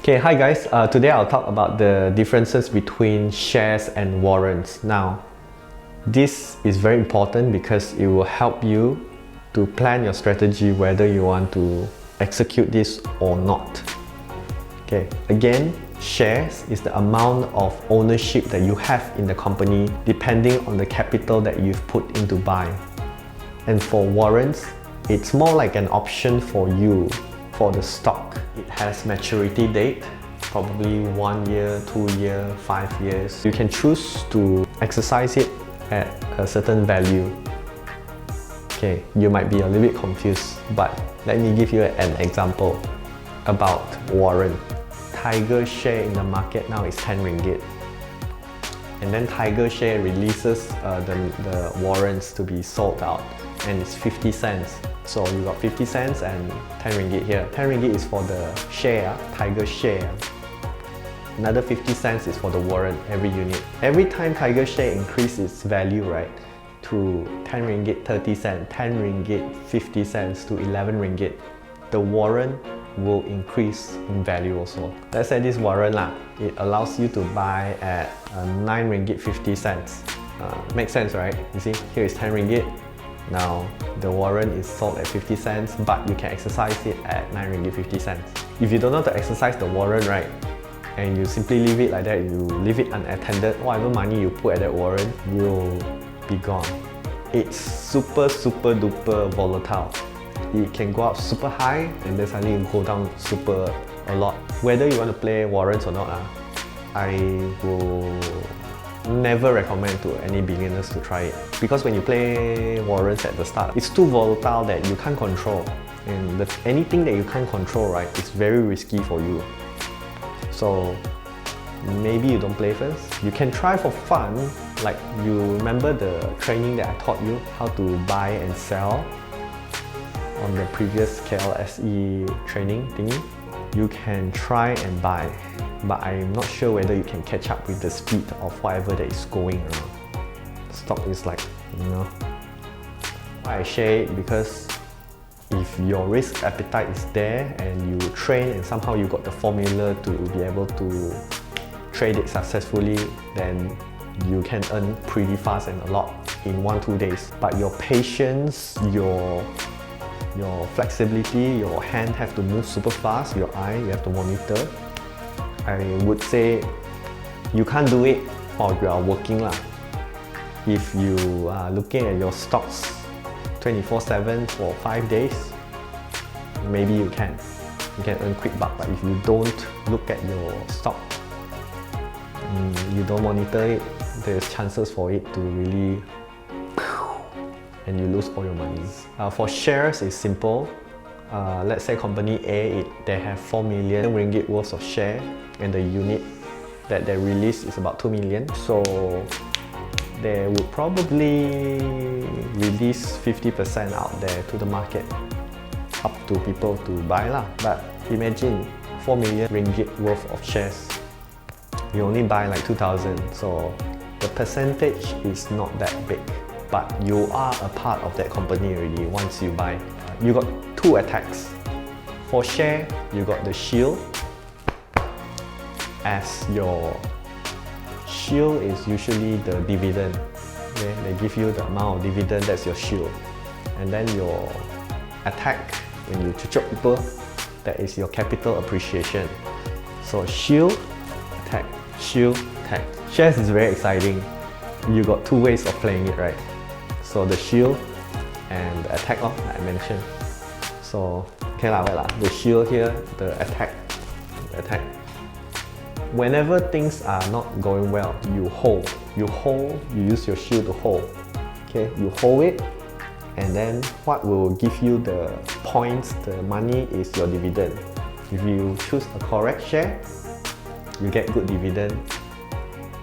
Okay, hi guys. Today I'll talk about the differences between shares and warrants. Now, this is very important because it will help you to plan your strategy whether you want to execute this or not. Okay, again, shares is the amount of ownership that you have in the company depending on the capital that you've put into buy. And for warrants, it's more like an option for you for the stock. It has maturity date, probably 1 year, 2 years, 5 years. You can choose to exercise it at a certain value. Okay, you might be a little bit confused, but let me give you an example about warrant. Tiger share in the market now is 10 ringgit. And then Tiger share releases the warrants to be sold out, and it's 50 cents. So you got 50 cents and 10 ringgit here. 10 ringgit is for the share, Tiger share. Another 50 cents is for the warrant, every unit. Every time Tiger share increases its value, right, to 10 ringgit 30 cents, 10 ringgit 50 cents to 11 ringgit, the warrant will increase in value also. Let's say this warrant it allows you to buy at 9 ringgit 50 cents. Makes sense, right? You see, here is 10 ringgit. Now, the warrant is sold at 50 cents, but you can exercise it at 9 ringgit 50 cents. If you don't know to exercise the warrant, right, and you simply leave it like that, you leave it unattended, whatever money you put at that warrant will be gone. It's super duper volatile. It can go up super high and then suddenly go down super a lot. Whether you want to play warrants or not, I will never recommend to any beginners to try it. Because when you play warrants at the start, it's too volatile that you can't control. And anything that you can't control, right, it's very risky for you. So maybe you don't play first. You can try for fun, like you remember the training that I taught you how to buy and sell on the previous KLSE training thingy. You can try and buy, but I'm not sure whether you can catch up with the speed of whatever that is going around. Stock is like, I share it because if your risk appetite is there and you train and somehow you got the formula to be able to trade it successfully, then you can earn pretty fast and a lot in 1-2 days. But your patience, your flexibility, your hand have to move super fast, your eye, you have to monitor. I would say you can't do it while you are working. If you are looking at your stocks 24/7 for 5 days, maybe you can earn quick buck. But if you don't look at your stock, you don't monitor it, there's chances for it to really and you lose all your money. For shares, it's simple. Let's say company A, they have 4 million ringgit worth of share, and the unit that they release is about 2 million. So they would probably release 50% out there to the market, up to people to buy lah. But imagine 4 million ringgit worth of shares. You only buy like 2,000, so the percentage is not that big. But you are a part of that company already once you buy. You got 2 attacks. For share, you got the shield. As your shield is usually the dividend. Okay? They give you the amount of dividend, that's your shield. And then your attack, when you chuchok people, that is your capital appreciation. So shield, attack, shield, attack. Shares is very exciting. You got 2 ways of playing it, right? So the shield and the attack I mentioned. So okay the shield here, the attack. Whenever things are not going well, you hold. You use your shield to hold. Okay, you hold it, and then what will give you the points, the money, is your dividend. If you choose a correct share, you get good dividend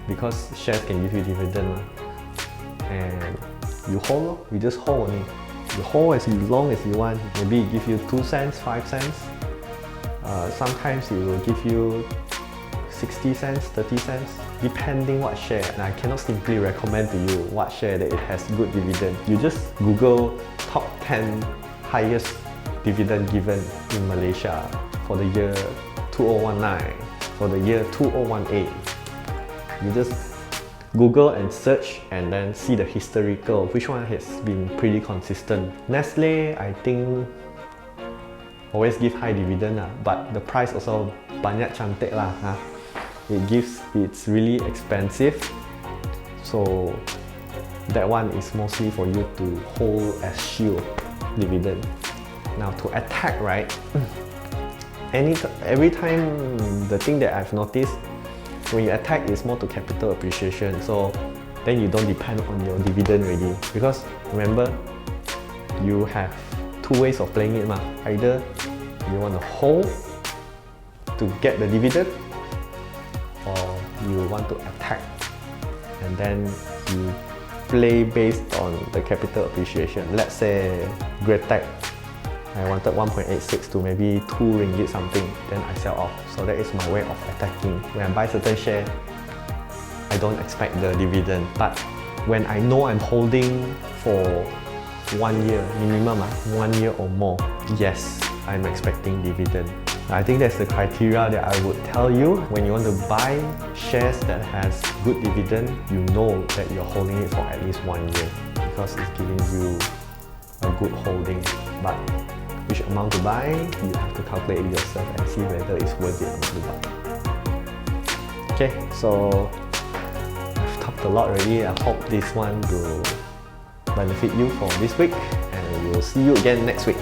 because shares can give you dividend. And you hold, you just hold only. You hold as long as you want. Maybe it give you 2 cents, 5 cents. Sometimes it will give you 60 cents, 30 cents, depending what share. And I cannot simply recommend to you what share that it has good dividend. You just Google top 10 highest dividend given in Malaysia for the year 2019 for the year 2018. You just Google and search and then see the historical, which one has been pretty consistent. Nestle, I think, always give high dividend but the price also banyak cantik lah. It's really expensive, so that one is mostly for you to hold as shield dividend. Now to attack, right? Every time, the thing that I've noticed, when you attack is more to capital appreciation, so then you don't depend on your dividend already, because remember, you have two ways of playing it. Either you want to hold to get the dividend, or you want to attack and then you play based on the capital appreciation. Let's say Greatech, I wanted 1.86 to maybe 2 ringgit something, then I sell off. So that is my way of attacking. When I buy certain share, I don't expect the dividend. But when I know I'm holding for 1 year, minimum 1 year or more, yes, I'm expecting dividend. I think that's the criteria that I would tell you when you want to buy shares that has good dividend. You know that you're holding it for at least 1 year, because it's giving you a good holding. But which amount to buy, you have to calculate it yourself and see whether it's worth it or not to buy. Okay, so I've talked a lot already. I hope this one will benefit you for this week, and we'll see you again next week.